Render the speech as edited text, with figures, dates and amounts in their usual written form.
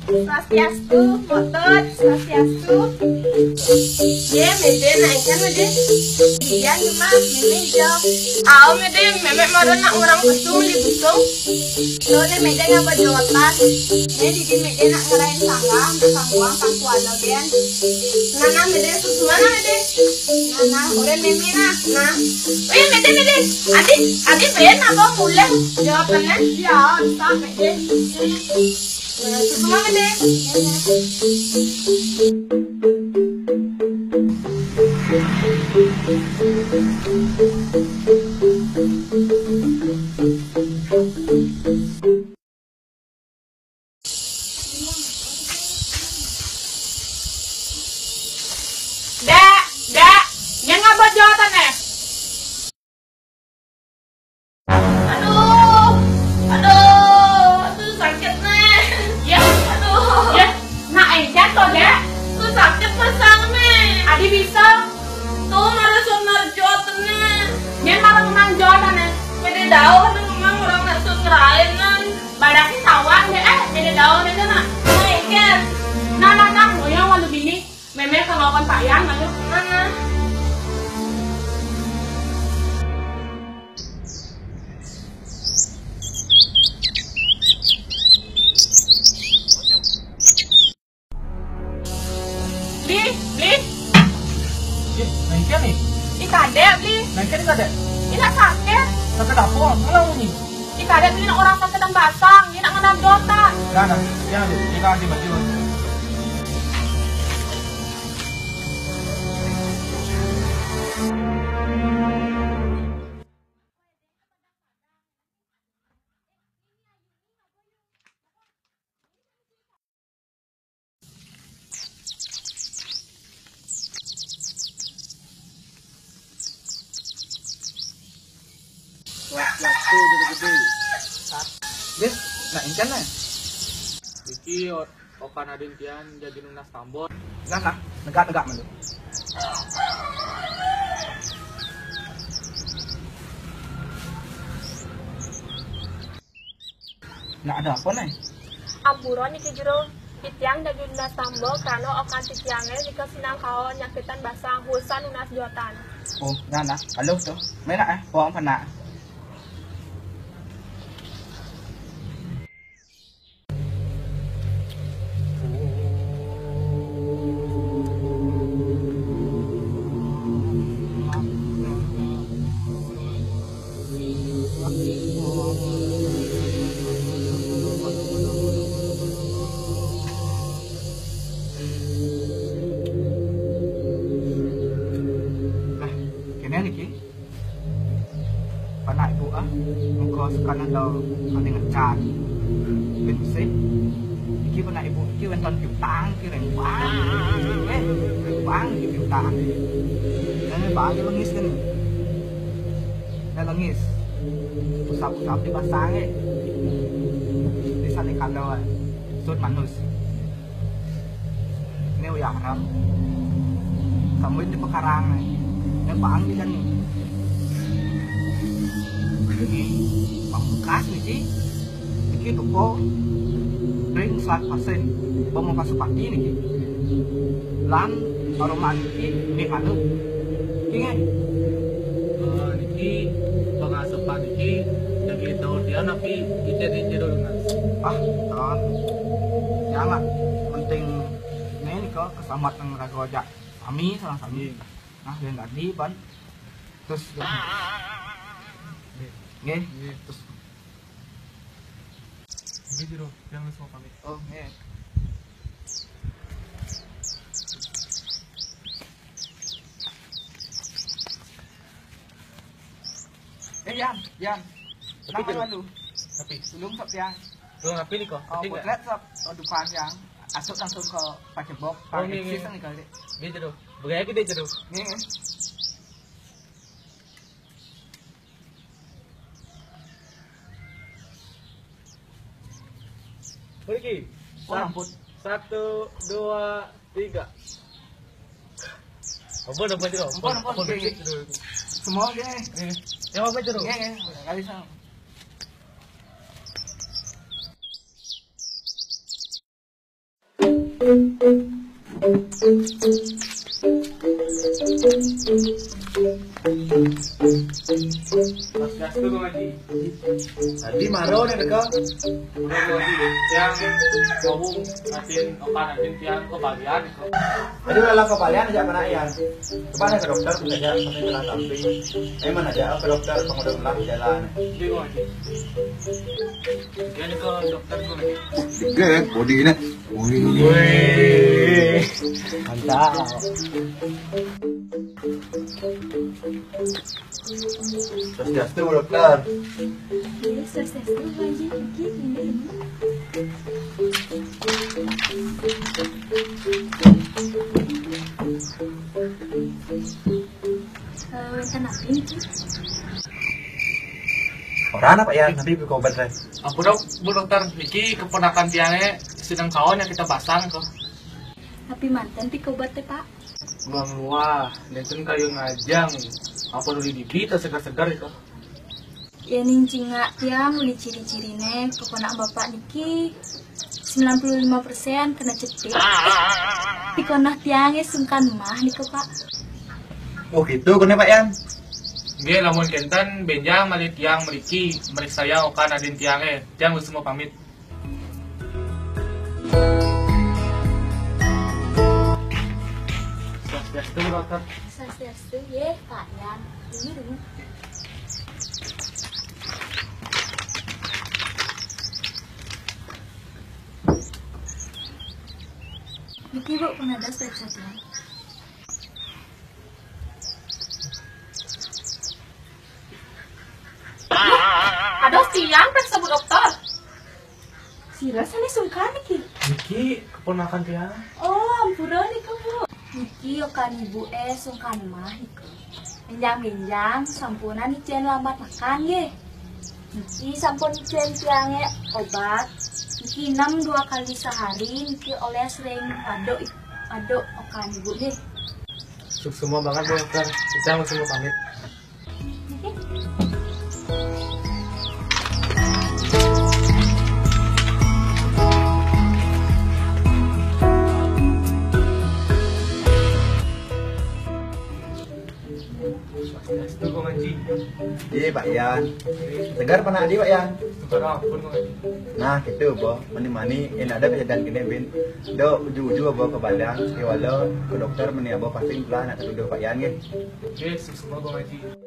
Swastiastu, motor, swastiastu. Ye, mede naikkan mede. Iya, cuma meme jauh. Aw, mede meme marah nak orang pesung di busung. Lo ne mede ngapa jawatan? Ne di mede nak ngerain sanggang, sangguang pangkuala gen. Nana mede susu mana mede? Nana, ore meme nah. Wih, mede. Adi ben apa mulai jawatannya? Ya, bisa mede. Susu mana mede? Dak, yang ngabot jawatannya? Aduh, sakit nih. Ya, aduh. Ya, nak jatuh Dak. Tuh sakit pasang nih. Adi bisa. Tuh malah sonar jawatannya. Yang marang jawatannya. Beda daun, aduh memang orang nak ngerain kan. Badaknya tawan deh, beda daun itu nak. Ikan. Nah, ngoyong walau bini. Meme kenalkan Pak Yang, ayo. Mana? Beli. Naikin nih. Ikadek beli. Naikin ikadek. Ini nak sakit. Sakit apa? Kalau nih. Ikadek beli nak orang sakit dan basang. Ini nak ngenam jota. Jangan deh. Ika di baju. Waktu gede-gede. Yes, nak incan lah. Iki okan adin tian jadi lunas tambor. Nah, negak melu. Nak ada apa nih? Amburon iki jero titiang dan lunas tambo karena okan titiangnya jika sinang kau nyakitan basang husan lunas jotan. Oh, nah. Halo tuh. Mana Buang pernah. Panak ibu muka sekarang dah kena ngecat bensik iki panak ibu iki wonten piutang iki rembang rembang iki piutang dan bagi lengis kan dan lengis usap-usap di pasang di sana kalau sud manus ini ya haram kamu di pekarang yang bang di kan ini pamungkas nih iki toko ring 100% pamungkas sepati nih lan aroma iki anu iki Niki pengasupan iki jadi tahun dia tapi ide dulu mas. Tahun jangan penting ini kok kesamat ng ragoja sami salah sami nah dia nggak di ban terus Nge, terus Gitu yang semua pamit. oh nge Yan kenapa lu Tapi belum sop yang lu ngapain nih kok? potret sop depan yang asuk langsung ke pacebok pakai eksis nih kali Gitu dong. Begaya gede jero. nge Pergi. ampun 1, 2, 3. Ampun jero. Ampun, Dikit. semua ge. Ya apa jeruk? Ge, kali sama. Swastiastu Bang Haji. Tadi maro nih deka. Udah Bang Haji, tiang ngomong ngatin okan ngatin tiang kebahagiaan itu. Jadi kalau kepalian aja kena ya. Coba ada ke dokter bisa aja sampai jalan samping. Emang aja ke dokter pengudah ulang jalan. Jadi Bang Haji. Dia ke dokter Bang Haji. Gede body ini. Wih. Mantap. Swastiastu dokter. Swastiastu Bang Haji. Ini. Kenapa ini? Orang apa ya? Nanti buka obat saya. Aku dok, Bu Dokter, niki keponakan tiangnya sedang kawan yang kita pasang kok. Tapi mantan pi obat teh Pak. Wah, nenten kayu ngajang. Apa dulu di kita segar-segar itu. Ya nincing nggak tiang muli ciri-cirine keponak bapak niki 95% kena cetik. Pikonah tiangnya sungkan mah niko Pak. Oh gitu, kenapa Pak Yan? Nggih, lamun kenten benjang mali tiang meriki, meriksa saya okan adin tiangnya. Tiang semua pamit. Swastiastu Dokter. Swastiastu ye Pak Yan. Ini dulu. Niki Bu pernah ada periksa tiang. Ada tiang periksa Bu Dokter. Si rasanya sungkan niki. Niki keponakan tiang. Oh, ampura niku Bu. Niki okan ibu sungkan mah niku. Benjang-benjang sampunan icen lambat makan ye. Niki sampun icen tiangnya obat. Niki 6 2 kali sehari niki oleh sering aduk okan ibu deh. Suk semua banget Bu Dokter. Kita semua pamit. Swastiastu Bang Haji. Iya Pak Yan. Segar pernah di Pak Yan. Sekarang ampun Bang Haji. Nah gitu boh, mani-mani ini ada kejadian gini bin. Do uju-uju boh ke Padang, ke walau ke dokter meni boh pasti pelan atau Pak Yan gitu. Oke, semua Bang Haji.